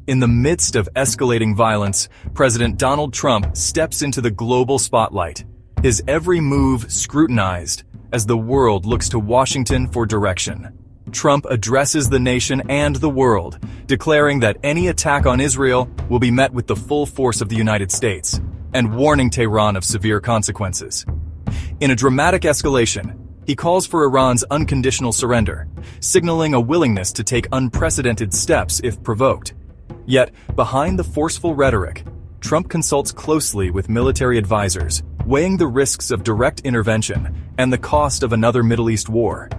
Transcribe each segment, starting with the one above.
In the midst of escalating violence, President Donald Trump steps into the global spotlight, his every move scrutinized as the world looks to Washington for direction. Trump addresses the nation and the world, declaring that any attack on Israel will be met with the full force of the United States, and warning Tehran of severe consequences. In a dramatic escalation, he calls for Iran's unconditional surrender, signaling a willingness to take unprecedented steps if provoked. Yet, behind the forceful rhetoric, Trump consults closely with military advisors, weighing the risks of direct intervention and the cost of another Middle East war.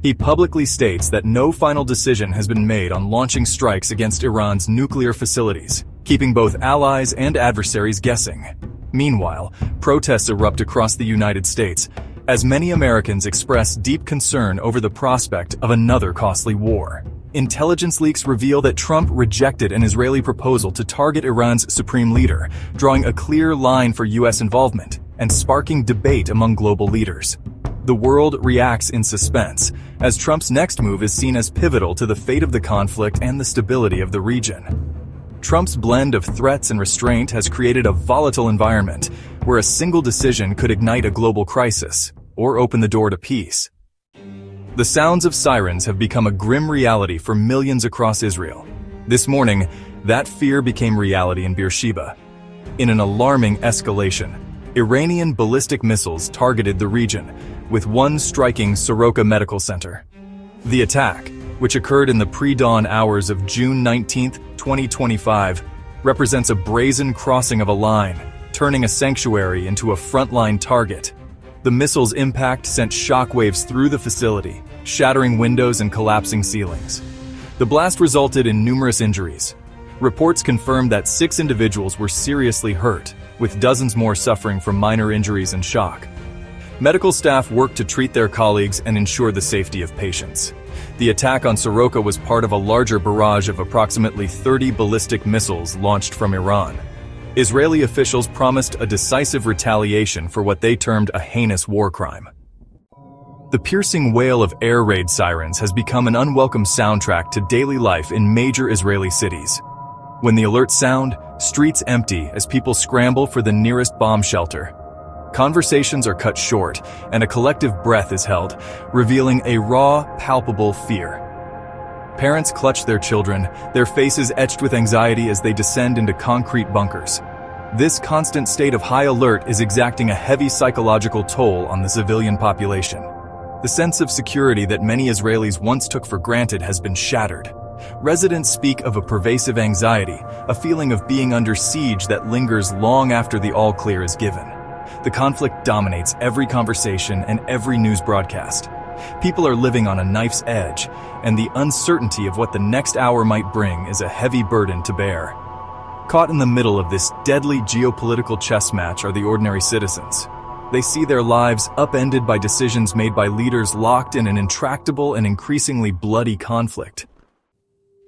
He publicly states that no final decision has been made on launching strikes against Iran's nuclear facilities, keeping both allies and adversaries guessing. Meanwhile, protests erupt across the United States, as many Americans express deep concern over the prospect of another costly war. Intelligence leaks reveal that Trump rejected an Israeli proposal to target Iran's supreme leader, drawing a clear line for U.S. involvement and sparking debate among global leaders. The world reacts in suspense, as Trump's next move is seen as pivotal to the fate of the conflict and the stability of the region. Trump's blend of threats and restraint has created a volatile environment where a single decision could ignite a global crisis or open the door to peace. The sounds of sirens have become a grim reality for millions across Israel. This morning, that fear became reality in Beersheba. In an alarming escalation, Iranian ballistic missiles targeted the region, with one striking Soroka Medical Center. The attack, which occurred in the pre-dawn hours of June 19, 2025, represents a brazen crossing of a line, turning a sanctuary into a frontline target. The missile's impact sent shockwaves through the facility, shattering windows and collapsing ceilings. The blast resulted in numerous injuries. Reports confirmed that 6 individuals were seriously hurt, with dozens more suffering from minor injuries and shock. Medical staff worked to treat their colleagues and ensure the safety of patients. The attack on Soroka was part of a larger barrage of approximately 30 ballistic missiles launched from Iran. Israeli officials promised a decisive retaliation for what they termed a heinous war crime. The piercing wail of air raid sirens has become an unwelcome soundtrack to daily life in major Israeli cities. When the alerts sound, streets empty as people scramble for the nearest bomb shelter. Conversations are cut short, and a collective breath is held, revealing a raw, palpable fear. Parents clutch their children, their faces etched with anxiety as they descend into concrete bunkers. This constant state of high alert is exacting a heavy psychological toll on the civilian population. The sense of security that many Israelis once took for granted has been shattered. Residents speak of a pervasive anxiety, a feeling of being under siege that lingers long after the all-clear is given. The conflict dominates every conversation and every news broadcast. People are living on a knife's edge, and the uncertainty of what the next hour might bring is a heavy burden to bear. Caught in the middle of this deadly geopolitical chess match are the ordinary citizens. They see their lives upended by decisions made by leaders locked in an intractable and increasingly bloody conflict.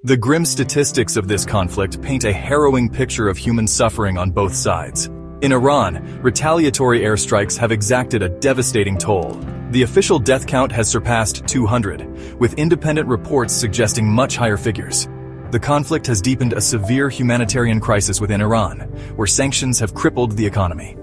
The grim statistics of this conflict paint a harrowing picture of human suffering on both sides. In Iran, retaliatory airstrikes have exacted a devastating toll. The official death count has surpassed 200, with independent reports suggesting much higher figures. The conflict has deepened a severe humanitarian crisis within Iran, where sanctions have crippled the economy.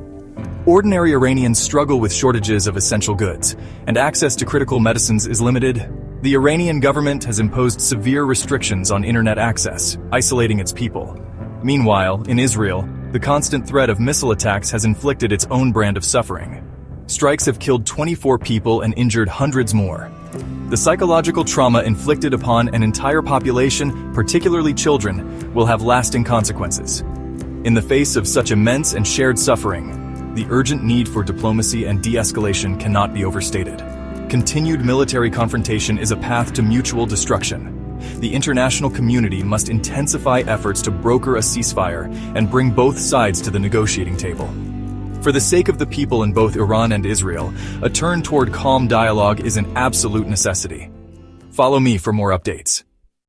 Ordinary Iranians struggle with shortages of essential goods, and access to critical medicines is limited. The Iranian government has imposed severe restrictions on internet access, isolating its people. Meanwhile, in Israel, the constant threat of missile attacks has inflicted its own brand of suffering. Strikes have killed 24 people and injured hundreds more. The psychological trauma inflicted upon an entire population, particularly children, will have lasting consequences. In the face of such immense and shared suffering, the urgent need for diplomacy and de-escalation cannot be overstated. Continued military confrontation is a path to mutual destruction. The international community must intensify efforts to broker a ceasefire and bring both sides to the negotiating table. For the sake of the people in both Iran and Israel, a turn toward calm dialogue is an absolute necessity. Follow me for more updates.